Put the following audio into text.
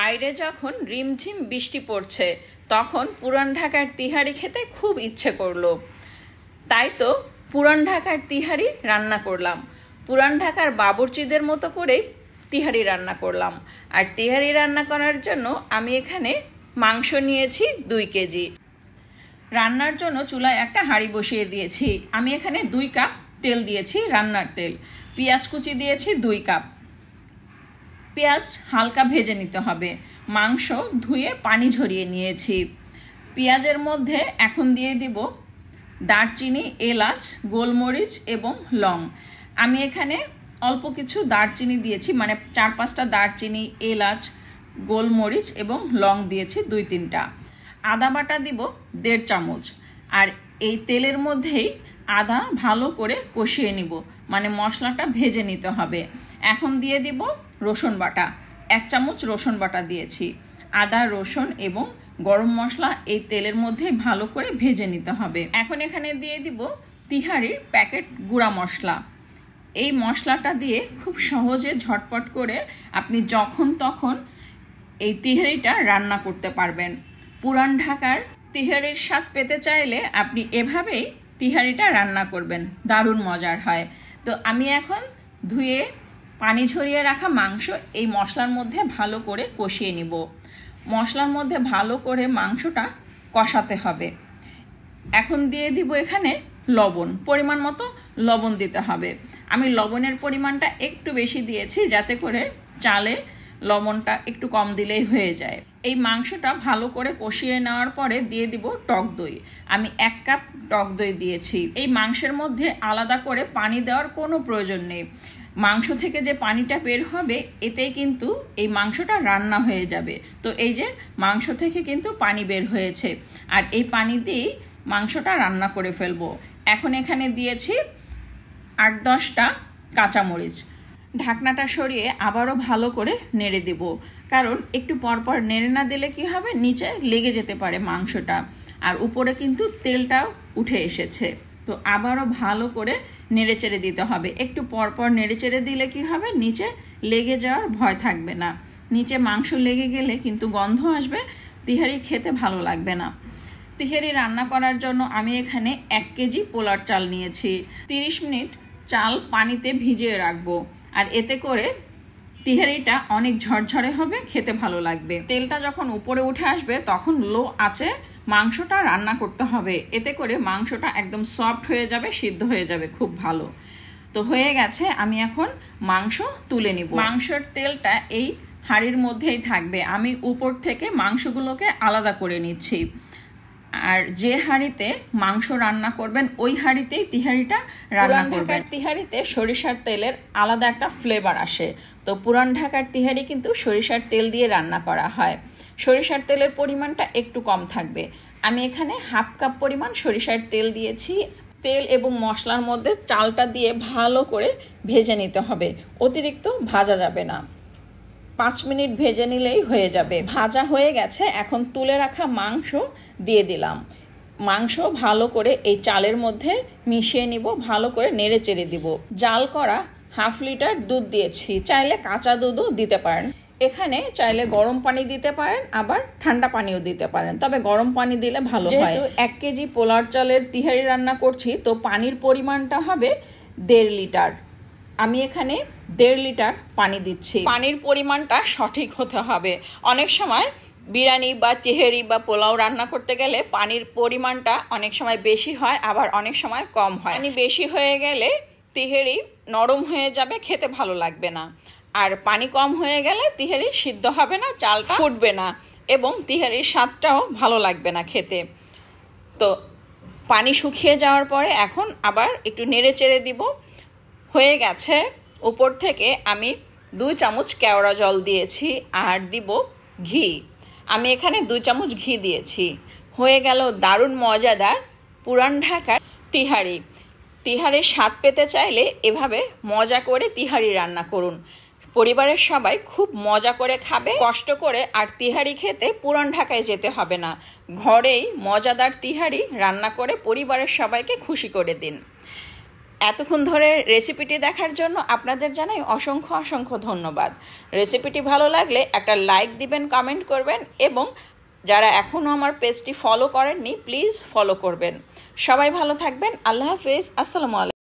বাইরে যখন রিমঝিম বৃষ্টি পড়ছে তখন পুরান ঢাকার তিহারি খেতে খুব ইচ্ছে করলো। তাই তো পুরান ঢাকার তিহারি রান্না করলাম। পুরান ঢাকার বাবুর্চিদের মতো করেই তিহারি রান্না করলাম। আর তিহারি রান্না করার জন্য আমি এখানে মাংস নিয়েছি 2 কেজি। রান্নার জন্য চুলায় একটা হাঁড়ি বসিয়ে দিয়েছি। আমি এখানে 2 কাপ তেল দিয়েছি, রান্নার তেল। পেঁয়াজ কুচি দিয়েছি 2 কাপ। পেঁয়াজ হালকা ভেজে নিতে হবে। মাংস ধুয়ে পানি ঝরিয়ে নিয়েছি। পেঁয়াজের মধ্যে এখন দিয়ে দিব দারচিনি, এলাচ, গোলমরিচ এবং লং। আমি এখানে অল্প কিছু দারচিনি দিয়েছি, মানে 4-5টা দারচিনি, এলাচ, গোলমরিচ এবং লং দিয়েছি 2-3টা। আদা বাটা দিব 1.5 চামচ। আর এই তেলের মধ্যেই আদা ভালো করে কষিয়ে নিব, মানে মশলাটা ভেজে নিতে হবে। এখন দিয়ে দিব রসুন বাটা, 1 চামচ রসুন বাটা দিয়েছি। আদা, রসুন এবং গরম মশলা এই তেলের মধ্যে ভালো করে ভেজে নিতে হবে। এখন এখানে দিয়ে দিব তিহারির প্যাকেট গুঁড়া মশলা। এই মশলাটা দিয়ে খুব সহজে ঝটপট করে আপনি যখন তখন এই তিহারিটা রান্না করতে পারবেন। পুরান ঢাকার তিহারির স্বাদ পেতে চাইলে আপনি এভাবেই তিহারিটা রান্না করবেন, দারুণ মজার হয়। তো আমি এখন ধুয়ে পানি ঝরিয়ে রাখা মাংস এই মশলার মধ্যে ভালো করে কষিয়ে নিব। মশলার মধ্যে ভালো করে মাংসটা কষাতে হবে। এখন দিয়ে দিব এখানে লবণ, পরিমাণ মতো লবণ দিতে হবে। আমি লবণের পরিমাণটা একটু বেশি দিয়েছি, যাতে করে চালে লবণটা একটু কম দিলেই হয়ে যায়। এই মাংসটা ভালো করে কষিয়ে নেওয়ার পরে দিয়ে দিব টক দই। আমি 1 কাপ টক দই দিয়েছি। এই মাংসের মধ্যে আলাদা করে পানি দেওয়ার কোনো প্রয়োজন নেই। মাংস থেকে যে পানিটা বের হবে এতেই কিন্তু এই মাংসটা রান্না হয়ে যাবে। তো এই যে মাংস থেকে কিন্তু পানি বের হয়েছে, আর এই পানি দিয়েই মাংসটা রান্না করে ফেলবো। এখন এখানে দিয়েছি 8-10টা কাঁচামরিচ। ঢাকনাটা সরিয়ে আবারও ভালো করে নেড়ে দেব, কারণ একটু পরপর নেড়ে না দিলে কি হবে, নিচে লেগে যেতে পারে মাংসটা। আর উপরে কিন্তু তেলটাও উঠে এসেছে। তো আবারও ভালো করে নেড়েচেড়ে দিতে হবে। একটু পরপর নেড়েচেড়ে দিলে কি হবে, নিচে লেগে যাওয়ার ভয় থাকবে না। নিচে মাংস লেগে গেলে কিন্তু গন্ধ আসবে, তিহারি খেতে ভালো লাগবে না। তিহারি রান্না করার জন্য আমি এখানে 1 কেজি পোলার চাল নিয়েছি। 30 মিনিট চাল পানিতে ভিজিয়ে রাখবো, আর এতে করে তিহারিটা অনেক ঝরঝরে হবে, খেতে ভালো লাগবে। তেলটা যখন উপরে উঠে আসবে তখন লো আঁচে মাংসটা রান্না করতে হবে। এতে করে মাংসটা একদম সফট হয়ে যাবে, সিদ্ধ হয়ে যাবে খুব ভালো। তো হয়ে গেছে, আমি এখন মাংস তুলে নিব। মাংসের তেলটা এই হাঁড়ির মধ্যেই থাকবে। আমি উপর থেকে মাংসগুলোকে আলাদা করে নিচ্ছি। আর যে হাঁড়িতে মাংস রান্না করবেন ওই হাঁড়িতেই তিহারিটা রান্না করবেন। তিহারিতে সরিষার তেলের আলাদা একটা ফ্লেভার আসে। তো পুরান ঢাকার তিহারি কিন্তু সরিষার তেল দিয়ে রান্না করা হয়। সরিষার তেলের পরিমাণটা একটু কম থাকবে। আমি এখানে 1/2 কাপ পরিমাণ সরিষার তেল দিয়েছি। তেল এবং মশলার মধ্যে চালটা দিয়ে ভালো করে ভেজে নিতে হবে, অতিরিক্ত ভাজা যাবে না। 5 মিনিট ভেজে নিলেই হয়ে যাবে। ভাজা হয়ে গেছে, এখন তুলে রাখা মাংস দিয়ে দিলাম। মাংস ভালো করে এই চালের মধ্যে মিশিয়ে নিব, ভালো করে নেড়ে চেড়ে দিব। জাল করা 1/2 লিটার দুধ দিয়েছি, চাইলে কাঁচা দুধও দিতে পারেন। এখানে চাইলে গরম পানি দিতে পারেন, আবার ঠান্ডা পানিও দিতে পারেন, তবে গরম পানি দিলে ভালো হয়। যেহেতু 1 কেজি পোলার চালের তিহারি রান্না করছি, তো পানির পরিমাণটা হবে 1.5 লিটার। আমি এখানে 1.5 লিটার পানি দিচ্ছি। পানির পরিমাণটা সঠিক হতে হবে। অনেক সময় বিরিয়ানি বা তেহারি বা পোলাও রান্না করতে গেলে পানির পরিমাণটা অনেক সময় বেশি হয়, আবার অনেক সময় কম হয়। পানি বেশি হয়ে গেলে তিহারি নরম হয়ে যাবে, খেতে ভালো লাগবে না। আর পানি কম হয়ে গেলে তিহারি সিদ্ধ হবে না, চালটা ফুটবে না, এবং তিহারির স্বাদটাও ভালো লাগবে না খেতে। তো পানি শুকিয়ে যাওয়ার পরে এখন আবার একটু নেড়ে চেড়ে দিব। হয়ে গেছে। উপর থেকে আমি 2 চামচ কেওড়া জল দিয়েছি, আর দিব ঘি। আমি এখানে 2 চামচ ঘি দিয়েছি। হয়ে গেল দারুণ মজাদার পুরান ঢাকার তিহারি। তিহারির স্বাদ পেতে চাইলে এভাবে মজা করে তিহারি রান্না করুন। পরিবারের সবাই খুব মজা করে খাবে। কষ্ট করে আর তিহারি খেতে পুরান ঢাকায় যেতে হবে না, ঘরেই মজাদার তিহারি রান্না করে পরিবারের সবাইকে খুশি করে দিন। এতক্ষণ ধরে রেসিপিটি দেখার জন্য আপনাদের জানাই অসংখ্য অসংখ্য ধন্যবাদ। রেসিপিটি ভালো লাগলে একটা লাইক দিবেন, কমেন্ট করবেন এবং যারা এখনও আমার পেজটি ফলো করেননি প্লিজ ফলো করবেন। সবাই ভালো থাকবেন। আল্লাহ হাফেজ। আসসালামু আলাইকুম।